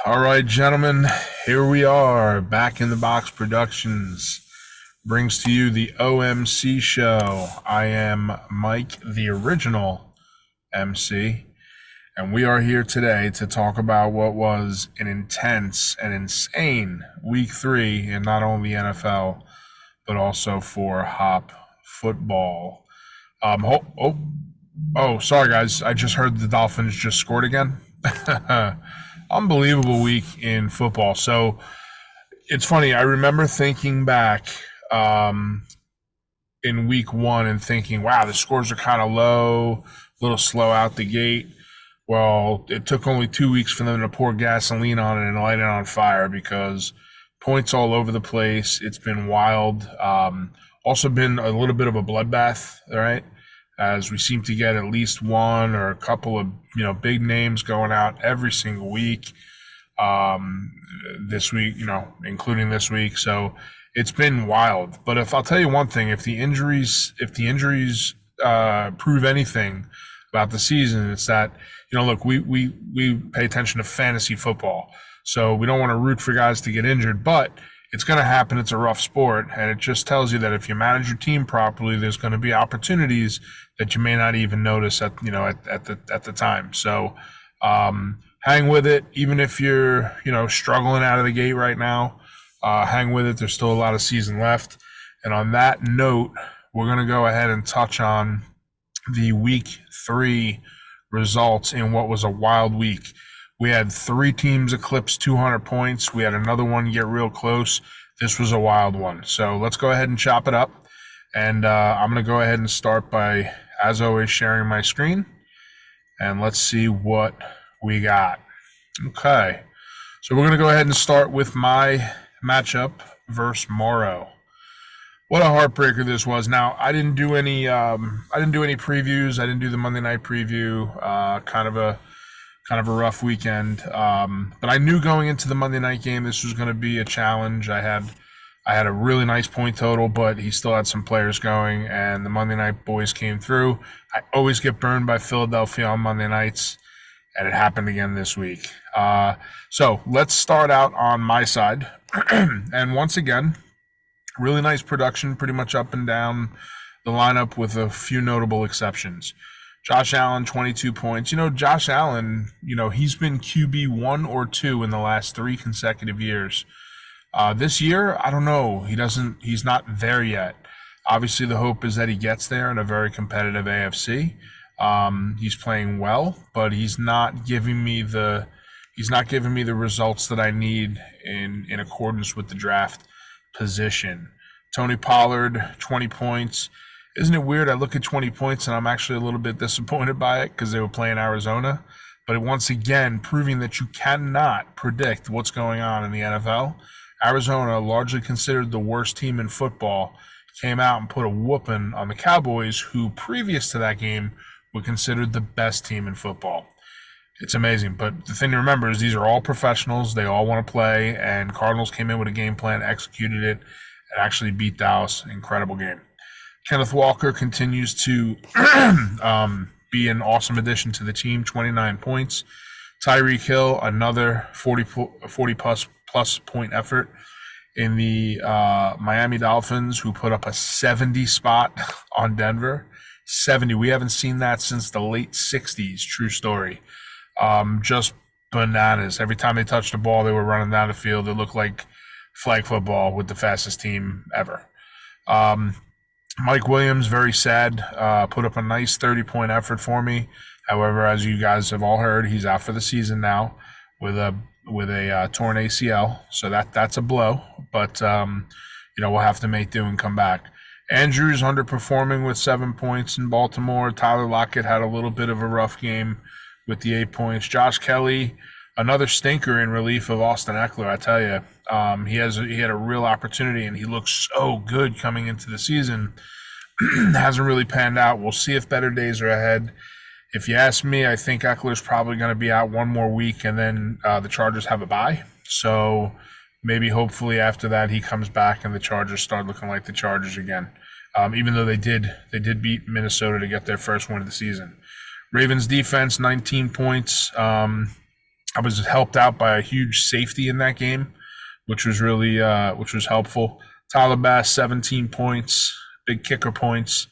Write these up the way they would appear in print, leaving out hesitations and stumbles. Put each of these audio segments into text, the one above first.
All right, gentlemen, here we are, Back in the Box Productions brings to you the OMC show. I am Mike, the original MC, and we are here today to talk about what was an intense and insane week 3 in not only the NFL, but also for Hop football. Sorry guys, I just heard the Dolphins just scored again. Unbelievable week in football. So it's funny. I remember thinking back in week 1 and thinking, wow, the scores are kind of low, a little slow out the gate. Well, it took only 2 weeks for them to pour gasoline on it and light it on fire because points all over the place. It's been wild. Also been a little bit of a bloodbath, all right? As we seem to get at least one or a couple of big names going out every single week. This week, including this week, so it's been wild. But if I'll tell you one thing, if the injuries prove anything about the season, it's that look, we pay attention to fantasy football, so we don't want to root for guys to get injured, but it's going to happen. It's a rough sport, and it just tells you that if you manage your team properly, there's going to be opportunities that you may not even notice at the time. So hang with it, even if you're struggling out of the gate right now. Hang with it. There's still a lot of season left. And on that note, we're going to go ahead and touch on the week 3 results in what was a wild week. We had 3 teams eclipse 200 points. We had another one get real close. This was a wild one. So let's go ahead and chop it up. And I'm going to go ahead and start by, as always, sharing my screen. And let's see what we got. Okay. So we're going to go ahead and start with my matchup versus Morrow. What a heartbreaker this was. Now, I didn't do any previews. I didn't do the Monday night preview. Kind of a rough weekend. But I knew going into the Monday night game this was going to be a challenge. I had a really nice point total, but he still had some players going, and the Monday night boys came through. I always get burned by Philadelphia on Monday nights, and it happened again this week. So let's start out on my side. And once again, really nice production, pretty much up and down the lineup with a few notable exceptions. Josh Allen, 22 points. Josh Allen, he's been QB 1 or 2 in the last 3 consecutive years. This year, I don't know. He's not there yet. Obviously, the hope is that he gets there in a very competitive AFC. He's playing well, but he's not giving me the results that I need in accordance with the draft position. Tony Pollard, 20 points. Isn't it weird? I look at 20 points and I'm actually a little bit disappointed by it because they were playing Arizona. But once again, proving that you cannot predict what's going on in the NFL. Arizona, largely considered the worst team in football, came out and put a whooping on the Cowboys, who previous to that game were considered the best team in football. It's amazing. But the thing to remember is these are all professionals. They all want to play, and Cardinals came in with a game plan, executed it, and actually beat Dallas. Incredible game. Kenneth Walker continues to be an awesome addition to the team, 29 points. Tyreek Hill, another 40-plus point effort in the Miami Dolphins, who put up a 70 spot on Denver. 70. We haven't seen that since the late 60s. True story. Just bananas. Every time they touched the ball, they were running down the field. It looked like flag football with the fastest team ever. Mike Williams, very sad, put up a nice 30-point effort for me. However, as you guys have all heard, he's out for the season now with a torn ACL. So that's a blow. But we'll have to make do and come back. Andrews underperforming with 7 points in Baltimore. Tyler Lockett had a little bit of a rough game with the 8 points. Josh Kelly, another stinker in relief of Austin Eckler. I tell you, he had a real opportunity, and he looks so good coming into the season. Hasn't really panned out. We'll see if better days are ahead. If you ask me, I think Eckler's probably going to be out one more week, and then the Chargers have a bye. So maybe hopefully after that he comes back and the Chargers start looking like the Chargers again. Even though they did beat Minnesota to get their first win of the season. Ravens defense, 19 points. I was helped out by a huge safety in that game, which was really which was helpful. Tyler Bass, 17 points, big kicker points,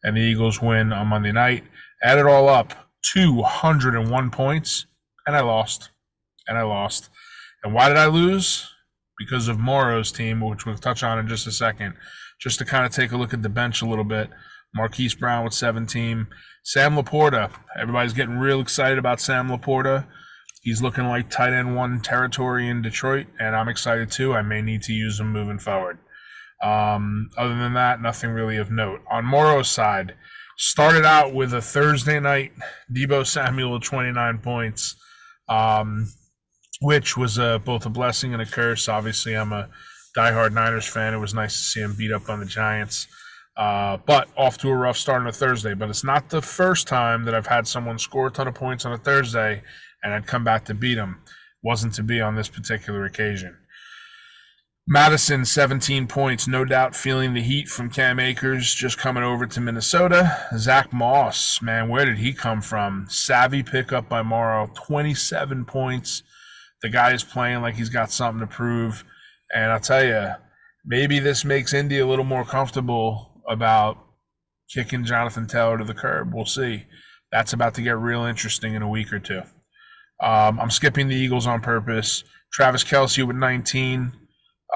and the Eagles win on Monday night. Add it all up, 201 points, and I lost. And why did I lose? Because of Morrow's team, which we'll touch on in just a second. Just to kind of take a look at the bench a little bit. Marquise Brown with 17. Sam Laporta. Everybody's getting real excited about Sam Laporta. He's looking like tight end one territory in Detroit, and I'm excited too. I may need to use him moving forward. Other than that, nothing really of note. On Morrow's side, started out with a Thursday night Deebo Samuel with 29 points, which was both a blessing and a curse. Obviously, I'm a diehard Niners fan. It was nice to see him beat up on the Giants. But off to a rough start on a Thursday. But it's not the first time that I've had someone score a ton of points on a Thursday and I'd come back to beat him. Wasn't to be on this particular occasion. Madison, 17 points, no doubt feeling the heat from Cam Akers just coming over to Minnesota. Zach Moss, man, where did he come from? Savvy pickup by Morrow, 27 points. The guy is playing like he's got something to prove. And I'll tell you, maybe this makes Indy a little more comfortable about kicking Jonathan Taylor to the curb. We'll see. That's about to get real interesting in a week or two. I'm skipping the Eagles on purpose. Travis Kelce with 19.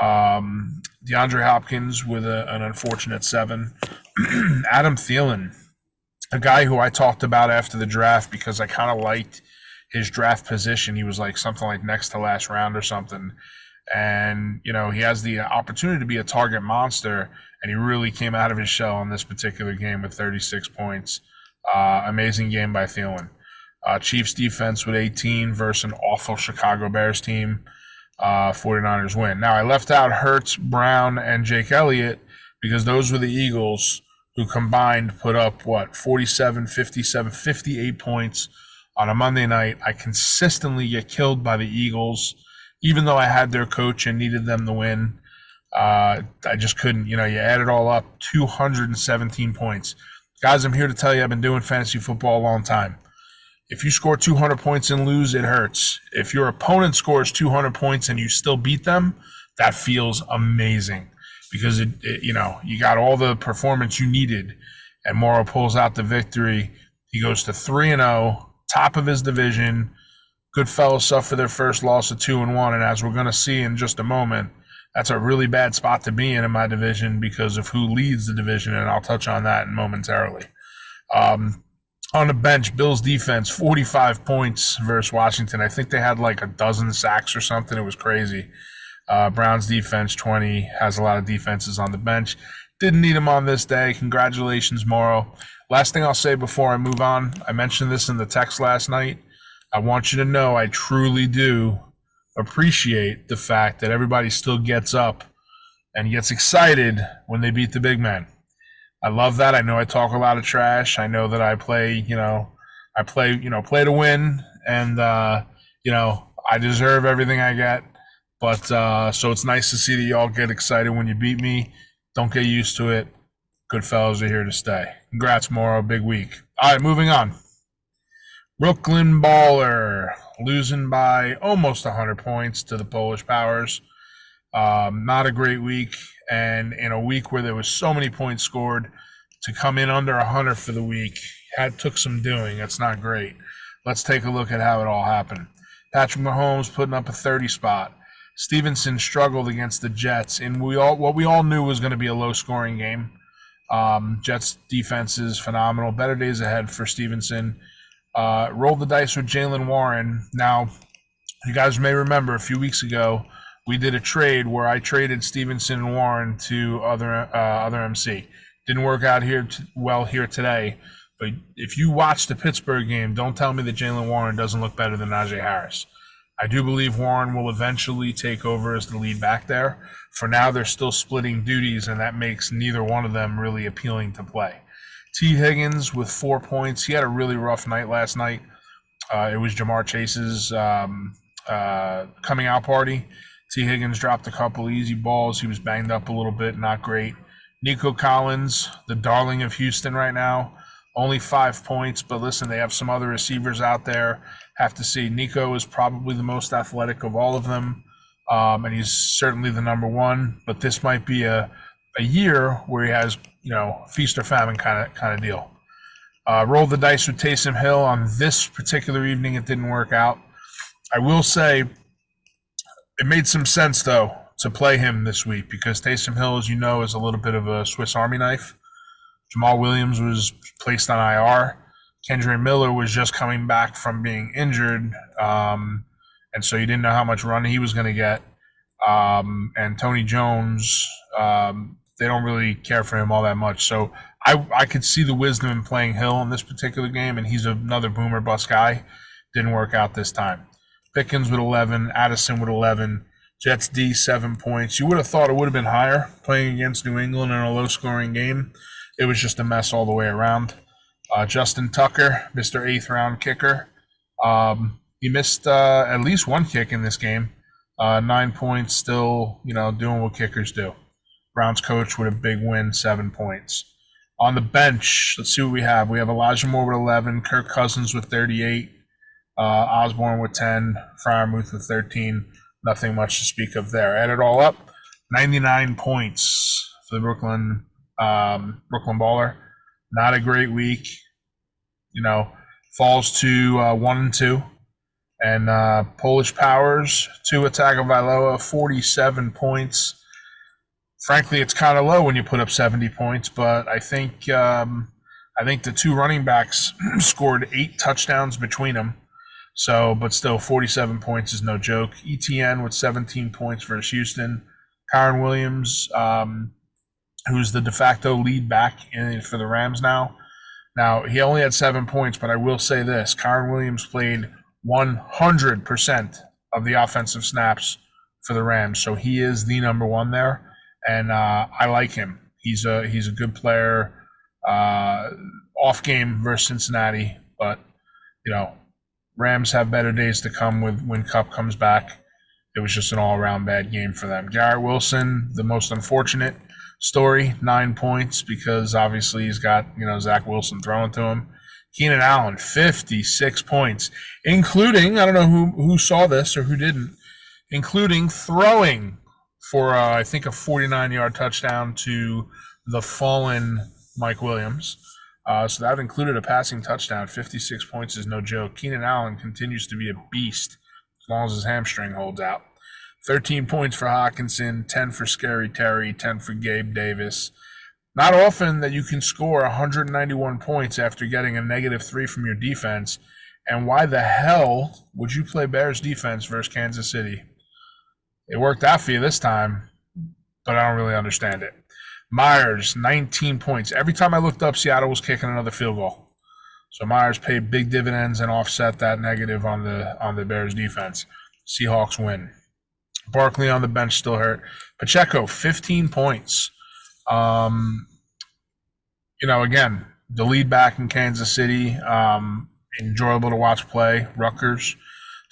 DeAndre Hopkins with an unfortunate 7. Adam Thielen, a guy who I talked about after the draft because I kind of liked his draft position. He was like something like next to last round or something. And, you know, he has the opportunity to be a target monster, and he really came out of his shell in this particular game with 36 points. Amazing game by Thielen. Chiefs defense with 18 versus an awful Chicago Bears team. 49ers win. Now, I left out Hurts, Brown, and Jake Elliott because those were the Eagles who combined put up, 47, 57, 58 points on a Monday night. I consistently get killed by the Eagles, even though I had their coach and needed them to win. I just couldn't. You add it all up, 217 points. Guys, I'm here to tell you I've been doing fantasy football a long time. If you score 200 points and lose, it hurts. If your opponent scores 200 points and you still beat them, that feels amazing because you got all the performance you needed, and Morrow pulls out the victory. He goes to 3-0, top of his division. Goodfellas suffer their first loss of 2-1, and as we're going to see in just a moment, that's a really bad spot to be in my division because of who leads the division, and I'll touch on that momentarily. On the bench, Bills defense, 45 points versus Washington. I think they had like a dozen sacks or something. It was crazy. Browns defense, 20, has a lot of defenses on the bench. Didn't need him on this day. Congratulations, Morrow. Last thing I'll say before I move on, I mentioned this in the text last night. I want you to know I truly do appreciate the fact that everybody still gets up and gets excited when they beat the big man. I love that. I know I talk a lot of trash. I know that I play to win, and I deserve everything I get. But so it's nice to see that y'all get excited when you beat me. Don't get used to it. Good fellas are here to stay. Congrats, Morrow. Big week. All right, moving on. Brooklyn Baller losing by almost 100 points to the Polish Powers. Not a great week. And in a week where there was so many points scored, to come in under 100 for the week took some doing. That's not great. Let's take a look at how it all happened. Patrick Mahomes putting up a 30 spot. Stevenson struggled against the Jets, and what we all knew was going to be a low-scoring game. Jets defense is phenomenal. Better days ahead for Stevenson. Rolled the dice with Jaylen Warren. Now, you guys may remember a few weeks ago, we did a trade where I traded Stevenson and Warren to other MC. Didn't work out well here today. But if you watch the Pittsburgh game, don't tell me that Jaylen Warren doesn't look better than Najee Harris. I do believe Warren will eventually take over as the lead back there. For now, they're still splitting duties, and that makes neither one of them really appealing to play. T. Higgins with 4 points. He had a really rough night last night. It was Jamar Chase's coming out party. T. Higgins dropped a couple easy balls. He was banged up a little bit, not great. Nico Collins, the darling of Houston right now, only 5 points, but listen, they have some other receivers out there. Have to see. Nico is probably the most athletic of all of them, and he's certainly the number one. But this might be a year where he has, feast or famine kind of deal. Rolled the dice with Taysom Hill on this particular evening. It didn't work out. I will say it made some sense, though, to play him this week because Taysom Hill, as you know, is a little bit of a Swiss Army knife. Jamal Williams was placed on IR. Kendre Miller was just coming back from being injured, and so you didn't know how much run he was going to get. And Tony Jones, they don't really care for him all that much. So I could see the wisdom in playing Hill in this particular game, and he's another boomer bust guy. Didn't work out this time. Pickens with 11, Addison with 11, Jets D 7 points. You would have thought it would have been higher playing against New England in a low-scoring game. It was just a mess all the way around. Justin Tucker, Mr. 8th round kicker. He missed at least one kick in this game. 9 points, still, doing what kickers do. Browns coach with a big win, 7 points. On the bench, let's see what we have. We have Elijah Moore with 11, Kirk Cousins with 38, Osborne with 10, Freiermuth with 13. Nothing much to speak of there. Add it all up, 99 points for the Brooklyn Baller. Not a great week. Falls to 1-2. And Polish Powers, Tua Tagovailoa, 47 points. Frankly, it's kind of low when you put up 70 points, but I think the two running backs scored 8 touchdowns between them. So, but still, 47 points is no joke. ETN with 17 points versus Houston. Kyron Williams, who's the de facto lead back for the Rams now. Now, he only had 7 points, but I will say this. Kyron Williams played 100% of the offensive snaps for the Rams, so he is the number one there, and I like him. He's a good player. Off game versus Cincinnati, but Rams have better days to come when Kupp comes back. It was just an all-around bad game for them. Garrett Wilson, the most unfortunate story, 9 points because obviously he's got Zach Wilson throwing to him. Keenan Allen, 56 points, including, I don't know who saw this or who didn't, including throwing for, I think, a 49-yard touchdown to the fallen Mike Williams. So that included a passing touchdown. 56 points is no joke. Keenan Allen continues to be a beast as long as his hamstring holds out. 13 points for Hawkinson, 10 for Scary Terry, 10 for Gabe Davis. Not often that you can score 191 points after getting a -3 from your defense. And why the hell would you play Bears defense versus Kansas City? It worked out for you this time, but I don't really understand it. Myers, 19 points. Every time I looked up, Seattle was kicking another field goal. So Myers paid big dividends and offset that negative on the Bears defense. Seahawks win. Barkley on the bench still hurt. Pacheco, 15 points. Again, the lead back in Kansas City, enjoyable to watch play. Rutgers.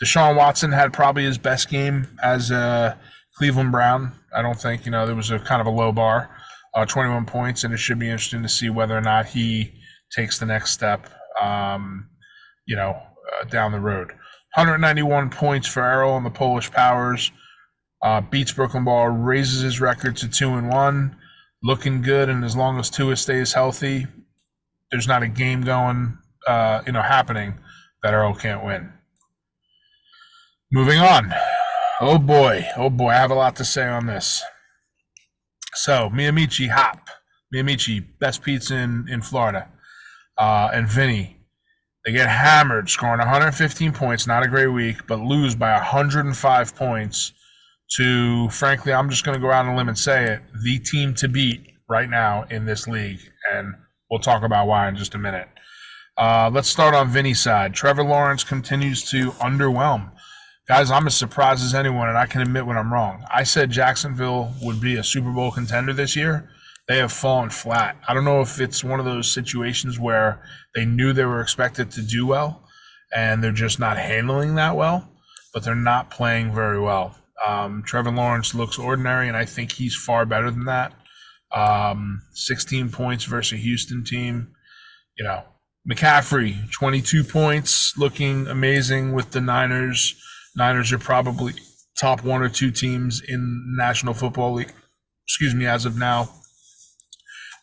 Deshaun Watson had probably his best game as a Cleveland Brown. I don't think, there was a kind of a low bar, 21 points, and it should be interesting to see whether or not he takes the next step, down the road. 191 points for Errol and the Polish Powers. Beats Brooklyn Ball, raises his record to 2-1. Looking good, and as long as Tua stays healthy, there's not a game going, happening that Earl can't win. Moving on. Oh boy, I have a lot to say on this. So, Miamichi Hop. Miamichi, best pizza in Florida. And Vinny, they get hammered, scoring 115 points, not a great week, but lose by 105 points to, frankly, I'm just going to go out on a limb and say it, the team to beat right now in this league. And we'll talk about why in just a minute. Let's start on Vinny's side. Trevor Lawrence continues to underwhelm. Guys, I'm as surprised as anyone, and I can admit when I'm wrong. I said Jacksonville would be a Super Bowl contender this year. They have fallen flat. I don't know if it's one of those situations where they knew they were expected to do well, and they're just not handling that well, but they're not playing very well. Trevor Lawrence looks ordinary, and I think he's far better than that. 16 points versus a Houston team. McCaffrey, 22 points, looking amazing with the Niners. Niners are probably top one or two teams in National Football League, as of now.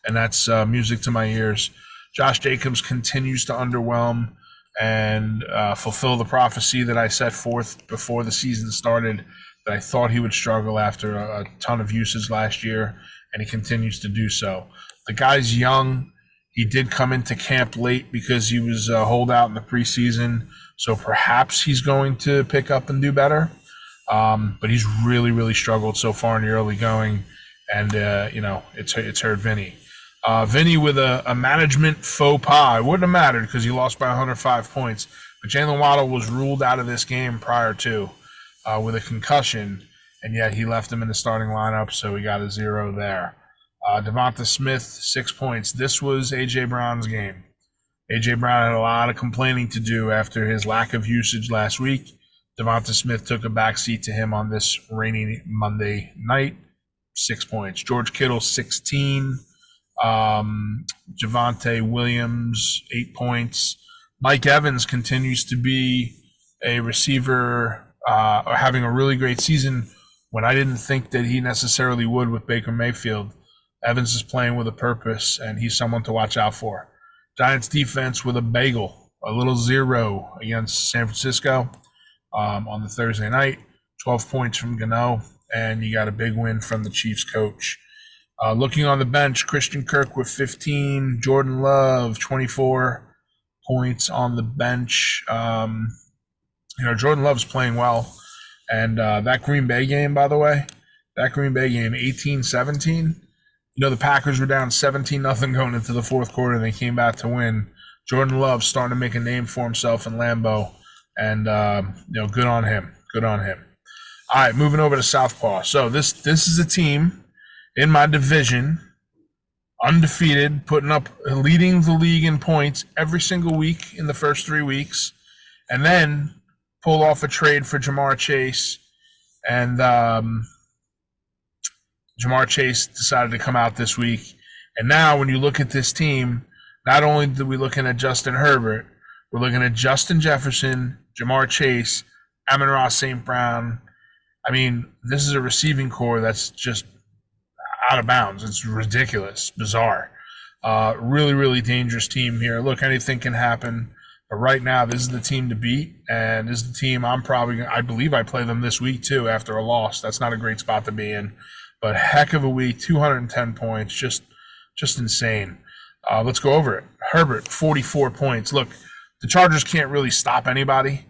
And that's music to my ears. Josh Jacobs continues to underwhelm and fulfill the prophecy that I set forth before the season started, that I thought he would struggle after a ton of usage last year, and he continues to do so. The guy's young. He did come into camp late because he was a holdout in the preseason, so perhaps he's going to pick up and do better. But he's really, really struggled so far in the early going, and it's hurt Vinny. Vinny with a management faux pas. It wouldn't have mattered because he lost by 105 points. But Jalen Waddle was ruled out of this game prior to with a concussion, and yet he left him in the starting lineup, so he got a 0 there. Devonta Smith, 6 points. This was A.J. Brown's game. A.J. Brown had a lot of complaining to do after his lack of usage last week. Devonta Smith took a backseat to him on this rainy Monday night. 6 points. George Kittle, 16. Javonte Williams, 8 points. Mike Evans continues to be a receiver having a really great season when I didn't think that he necessarily would with Baker Mayfield. Evans is playing with a purpose, and he's someone to watch out for. Giants defense with a bagel, a little 0 against San Francisco on the Thursday night. 12 points from Gano, and you got a big win from the Chiefs coach. Looking on the bench, Christian Kirk with 15, Jordan Love, 24 points on the bench. Jordan Love's playing well. And that Green Bay game, by the way, 18-17, the Packers were down 17-0 going into the fourth quarter, and they came back to win. Jordan Love starting to make a name for himself in Lambeau, and good on him. Good on him. All right, moving over to Southpaw. So this is a team in my division, undefeated, leading the league in points every single week in the first 3 weeks, and then pull off a trade for Jamar Chase, and Jamar Chase decided to come out this week. And now when you look at this team, not only are we looking at Justin Herbert, we're looking at Justin Jefferson, Jamar Chase, Amon-Ra St. Brown. I mean, this is a receiving core that's just out of bounds. It's ridiculous, bizarre. Really, really dangerous team here. Look, anything can happen. But right now, this is the team to beat, and this is the team I believe I play them this week too after a loss. That's not a great spot to be in. But heck of a week, 210 points, just insane. Let's go over it. Herbert, 44 points. Look, the Chargers can't really stop anybody,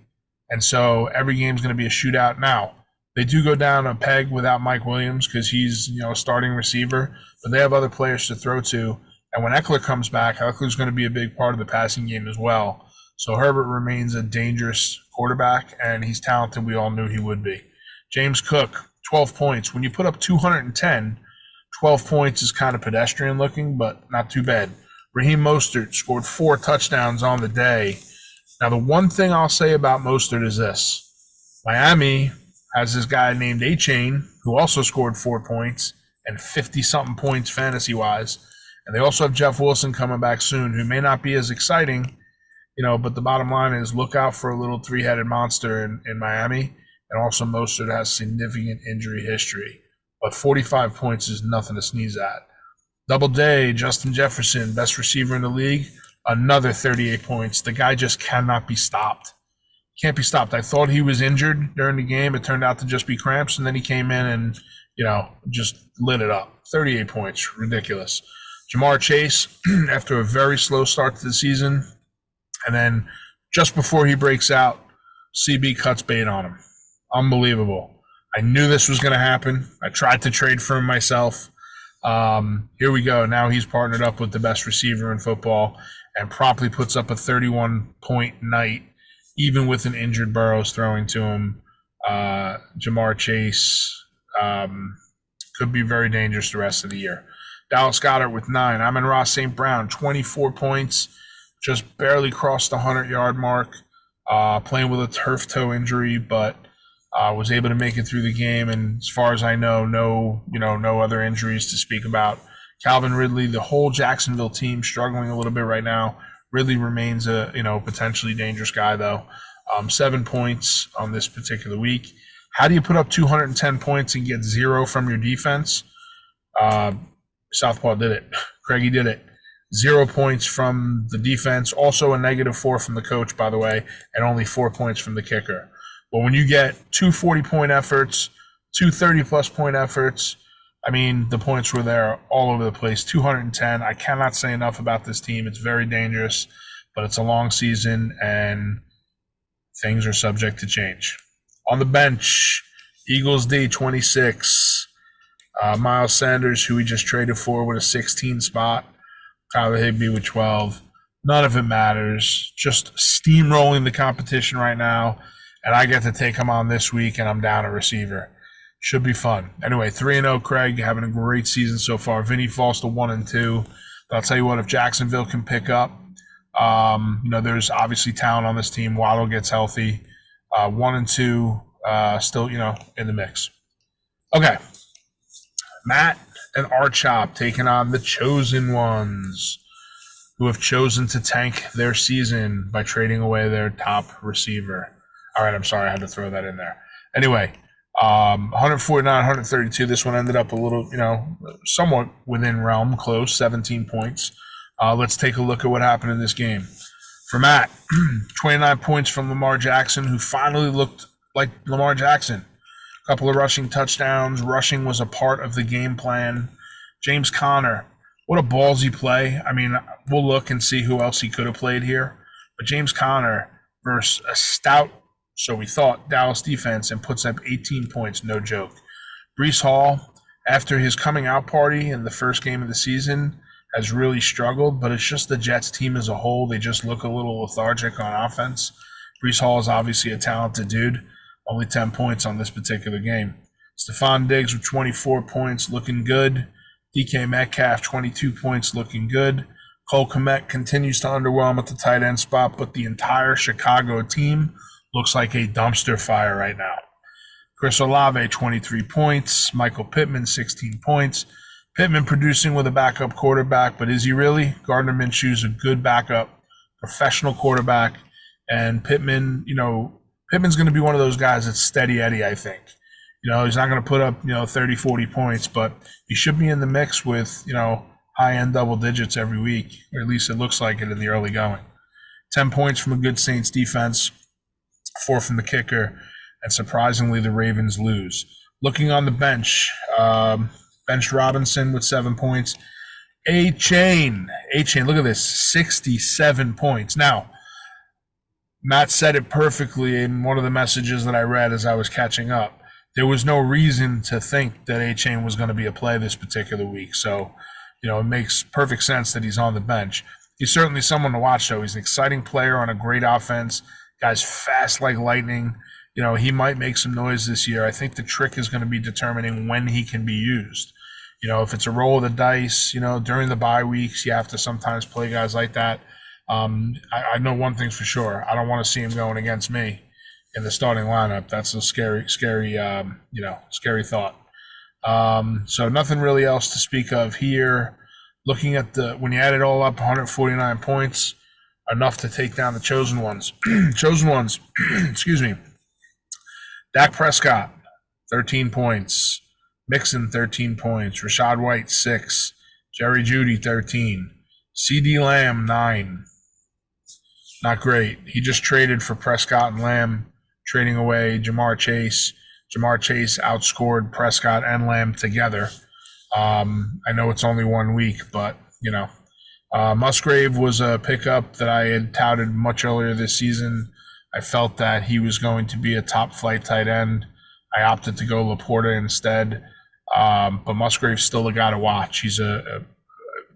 and so every game's going to be a shootout. Now, they do go down a peg without Mike Williams because he's a starting receiver, but they have other players to throw to. And when Eckler comes back, Eckler's going to be a big part of the passing game as well. So Herbert remains a dangerous quarterback, and he's talented. We all knew he would be. James Cook, 12 points. When you put up 210, 12 points is kind of pedestrian looking, but not too bad. Raheem Mostert scored 4 touchdowns on the day. Now, the one thing I'll say about Mostert is this. Miami has this guy named A-Chain who also scored 4 points and 50-something points fantasy-wise. And they also have Jeff Wilson coming back soon, who may not be as exciting, but the bottom line is look out for a little 3-headed monster in Miami. And also Mostert has significant injury history. But 45 points is nothing to sneeze at. Double day, Justin Jefferson, best receiver in the league, another 38 points. The guy just cannot be stopped. Can't be stopped. I thought he was injured during the game. It turned out to just be cramps, and then he came in and, just lit it up. 38 points, ridiculous. Jamar Chase, after a very slow start to the season, and then just before he breaks out, CB cuts bait on him. Unbelievable. I knew this was going to happen. I tried to trade for him myself. Here we go. Now he's partnered up with the best receiver in football and promptly puts up a 31-point night, even with an injured Burrows throwing to him. Jamar Chase could be very dangerous the rest of the year. Dallas Goedert with 9. Amon-Ra St. Brown, 24 points, just barely crossed the 100-yard mark, playing with a turf toe injury, but was able to make it through the game. And as far as I know, no other injuries to speak about. Calvin Ridley, the whole Jacksonville team struggling a little bit right now. Ridley remains a potentially dangerous guy though. 7 points on this particular week. How do you put up 210 points and get 0 from your defense? Southpaw did it. Craigie did it. 0 points from the defense, also a -4 from the coach, by the way, and only 4 points from the kicker. But when you get 2 40-point efforts, 2 30-plus point efforts, I mean, the points were there all over the place. 210. I cannot say enough about this team. It's very dangerous, but it's a long season, and things are subject to change. On the bench, Eagles D, 26. Miles Sanders, who we just traded for, with a 16 spot. Tyler Higbee with 12. None of it matters. Just steamrolling the competition right now, and I get to take him on this week, and I'm down a receiver. Should be fun. Anyway, 3-0 Craig, having a great season so far. Vinny falls to 1-2. But I'll tell you what, if Jacksonville can pick up, there's obviously talent on this team. Waddle gets healthy. 1-2, still, in the mix. Okay. Matt and Archop taking on the chosen ones, who have chosen to tank their season by trading away their top receiver. All right, I'm sorry, I had to throw that in there. Anyway, 149, 132. This one ended up a little, somewhat within realm, close, 17 points. Let's take a look at what happened in this game. For Matt, 29 points from Lamar Jackson, who finally looked like Lamar Jackson. A couple of rushing touchdowns. Rushing was a part of the game plan. James Conner, what a ballsy play. I mean, we'll look and see who else he could have played here. But James Conner versus a stout, so we thought, Dallas defense, and puts up 18 points, no joke. Breece Hall, after his coming out party in the first game of the season, has really struggled, but it's just the Jets team as a whole. They just look a little lethargic on offense. Breece Hall is obviously a talented dude. Only 10 points on this particular game. Stephon Diggs with 24 points, looking good. DK Metcalf, 22 points, looking good. Cole Kmet continues to underwhelm at the tight end spot, but the entire Chicago team looks like a dumpster fire right now. Chris Olave, 23 points. Michael Pittman, 16 points. Pittman producing with a backup quarterback, but is he really? Gardner Minshew's a good backup, professional quarterback, and Pittman, Pittman's going to be one of those guys that's steady Eddie, I think. He's not going to put up, 30, 40 points, but he should be in the mix with, high-end double digits every week, or at least it looks like it in the early going. 10 points from a good Saints defense, 4 from the kicker, and surprisingly, the Ravens lose. Looking on the bench, benched Robinson with 7 points. A-Chain, look at this, 67 points. Now, Matt said it perfectly in one of the messages that I read as I was catching up. There was no reason to think that A-Chain was going to be a play this particular week. So, it makes perfect sense that he's on the bench. He's certainly someone to watch, though. He's an exciting player on a great offense. Guy's fast like lightning. He might make some noise this year. I think the trick is going to be determining when he can be used. If it's a roll of the dice, during the bye weeks, you have to sometimes play guys like that. I know one thing's for sure. I don't want to see him going against me in the starting lineup. That's a scary thought. So nothing really else to speak of here. Looking at when you add it all up, 149 points, enough to take down the chosen ones. Chosen ones, excuse me. Dak Prescott, 13 points. Mixon, 13 points. Rashad White, 6. Jerry Jeudy, 13. CD Lamb, 9. Not great. He just traded for Prescott and Lamb, trading away Jamar Chase. Jamar Chase outscored Prescott and Lamb together. I know it's only 1 week, but, Musgrave was a pickup that I had touted much earlier this season. I felt that he was going to be a top-flight tight end. I opted to go Laporta instead. But Musgrave's still a guy to watch. He's a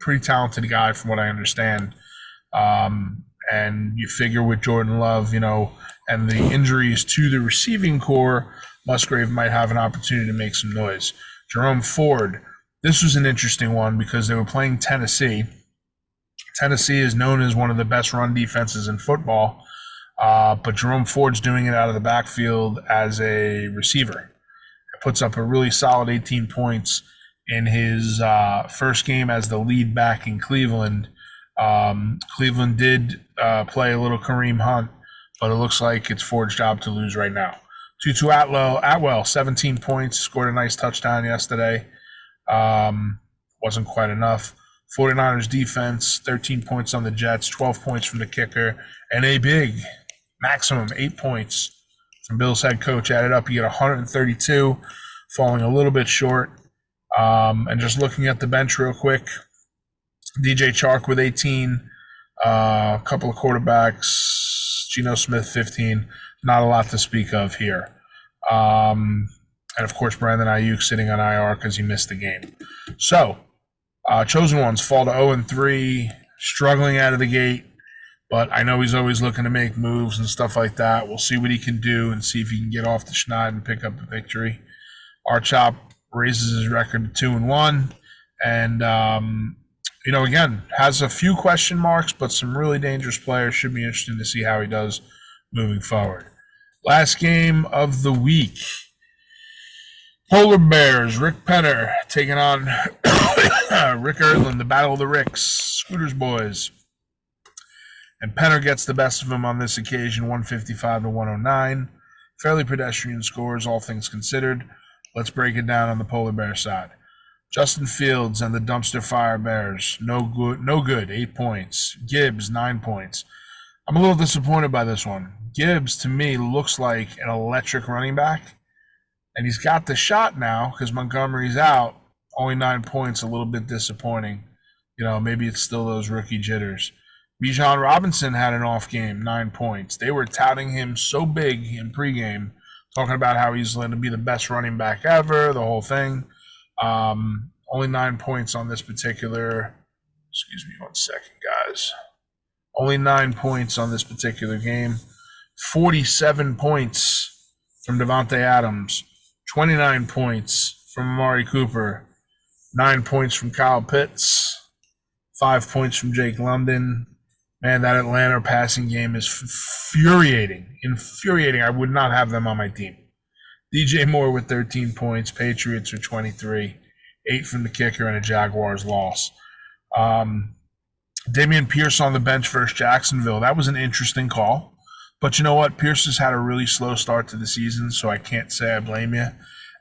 pretty talented guy from what I understand. And you figure with Jordan Love, and the injuries to the receiving core, Musgrave might have an opportunity to make some noise. Jerome Ford, this was an interesting one because they were playing Tennessee. Tennessee is known as one of the best run defenses in football, but Jerome Ford's doing it out of the backfield as a receiver. It puts up a really solid 18 points in his first game as the lead back in Cleveland. Cleveland did play a little Kareem Hunt, but it looks like it's Ford's job to lose right now. Tutu Atwell, 17 points, scored a nice touchdown yesterday. Wasn't quite enough. 49ers defense, 13 points on the Jets, 12 points from the kicker, and a big maximum 8 points from Bill's head coach. Added up, you get 132, falling a little bit short. And just looking at the bench real quick, DJ Chark with 18, a couple of quarterbacks, Geno Smith 15, not a lot to speak of here. And of course, Brandon Ayuk sitting on IR because he missed the game. So, chosen ones fall to 0-3, struggling out of the gate, but I know he's always looking to make moves and stuff like that. We'll see what he can do and see if he can get off the schneid and pick up the victory. Archop raises his record to 2-1, and again, has a few question marks, but some really dangerous players. Should be interesting to see how he does moving forward. Last game of the week. Polar Bears, Rick Penner taking on Rick Erdlin, the Battle of the Ricks, Scooters boys. And Penner gets the best of him on this occasion, 155-109. Fairly pedestrian scores, all things considered. Let's break it down on the Polar Bear side. Justin Fields and the Dumpster Fire Bears, no good, 8 points. Gibbs, 9 points. I'm a little disappointed by this one. Gibbs, to me, looks like an electric running back. And he's got the shot now because Montgomery's out. Only 9 points, a little bit disappointing. Maybe it's still those rookie jitters. Bijan Robinson had an off game, 9 points. They were touting him so big in pregame, talking about how he's going to be the best running back ever, the whole thing. Only 9 points on this particular, excuse me 1 second, guys. Only 9 points on this particular game. 47 points from Devontae Adams. 29 points from Amari Cooper. 9 points from Kyle Pitts. 5 points from Jake London. Man, that Atlanta passing game is infuriating. I would not have them on my team. DJ Moore with 13 points. Patriots with 23. 8 from the kicker and a Jaguars loss. Damian Pierce on the bench versus Jacksonville. That was an interesting call. But you know what? Pierce has had a really slow start to the season, so I can't say I blame you.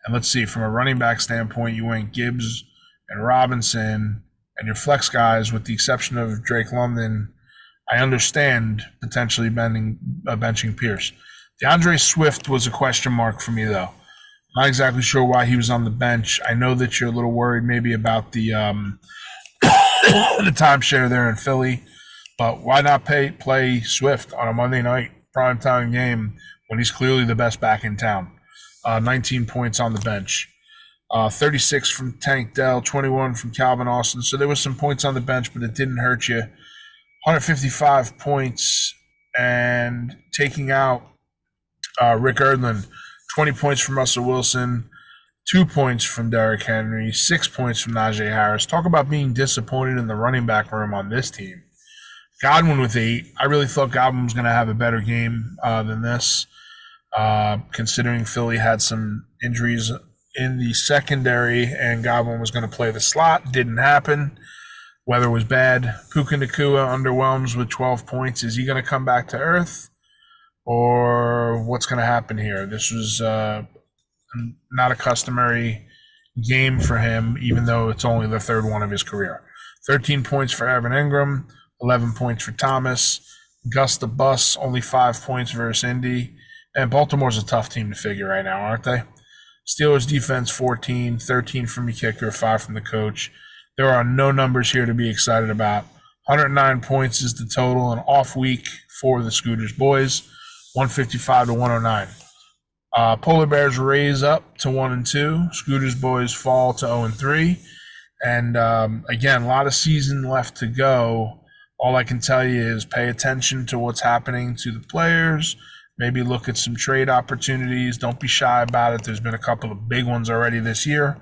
And let's see, from a running back standpoint, you went Gibbs and Robinson and your flex guys, with the exception of Drake London. I understand potentially benching Pierce. DeAndre Swift was a question mark for me, though. Not exactly sure why he was on the bench. I know that you're a little worried maybe about the the timeshare there in Philly, but why not play Swift on a Monday night primetime game when he's clearly the best back in town? 19 points on the bench. 36 from Tank Dell, 21 from Calvin Austin. So there was some points on the bench, but it didn't hurt you. 155 points, and taking out Rick Erdlin, 20 points from Russell Wilson, 2 points from Derrick Henry, 6 points from Najee Harris. Talk about being disappointed in the running back room on this team. Godwin with 8. I really thought Godwin was going to have a better game than this, considering Philly had some injuries in the secondary and Godwin was going to play the slot. Didn't happen. Weather was bad. Puka Nacua underwhelms with 12 points. Is he going to come back to earth? Or what's going to happen here? This was not a customary game for him, even though it's only the third one of his career. 13 points for Evan Ingram, 11 points for Thomas. Gus the Bus, only 5 points versus Indy. And Baltimore's a tough team to figure right now, aren't they? Steelers defense, 14, 13 from the kicker, 5 from the coach. There are no numbers here to be excited about. 109 points is the total, an off week for the Scooters boys, 155-109. Polar Bears raise up to 1-2. Scooters boys fall to 0-3. And again, a lot of season left to go. All I can tell you is pay attention to what's happening to the players. Maybe look at some trade opportunities. Don't be shy about it. There's been a couple of big ones already this year.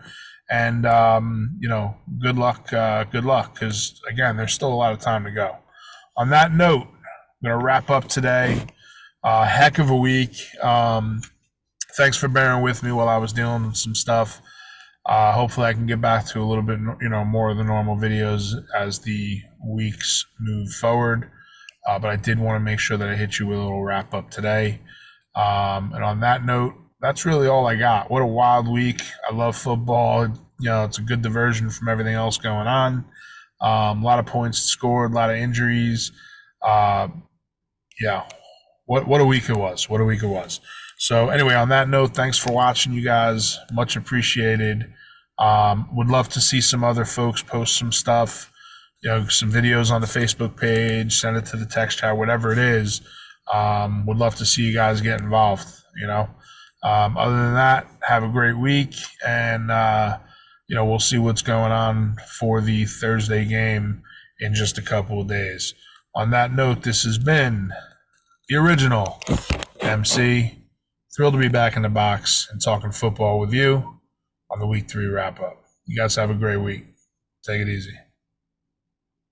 And, good luck, because, again, there's still a lot of time to go. On that note, I'm going to wrap up today. Heck of a week. Thanks for bearing with me while I was dealing with some stuff. Hopefully I can get back to a little bit, more of the normal videos as the weeks move forward. But I did want to make sure that I hit you with a little wrap up today. And on that note, that's really all I got. What a wild week. I love football. It's a good diversion from everything else going on. A lot of points scored, a lot of injuries. Uh, yeah, what a week it was. What a week it was. So anyway, on that note, thanks for watching, you guys. Much appreciated. Would love to see some other folks post some stuff, some videos on the Facebook page, send it to the text chat, whatever it is. Would love to see you guys get involved, Other than that, have a great week, and we'll see what's going on for the Thursday game in just a couple of days. On that note, this has been the original MC. Thrilled to be back in the box and talking football with you on the Week 3 wrap-up. You guys have a great week. Take it easy.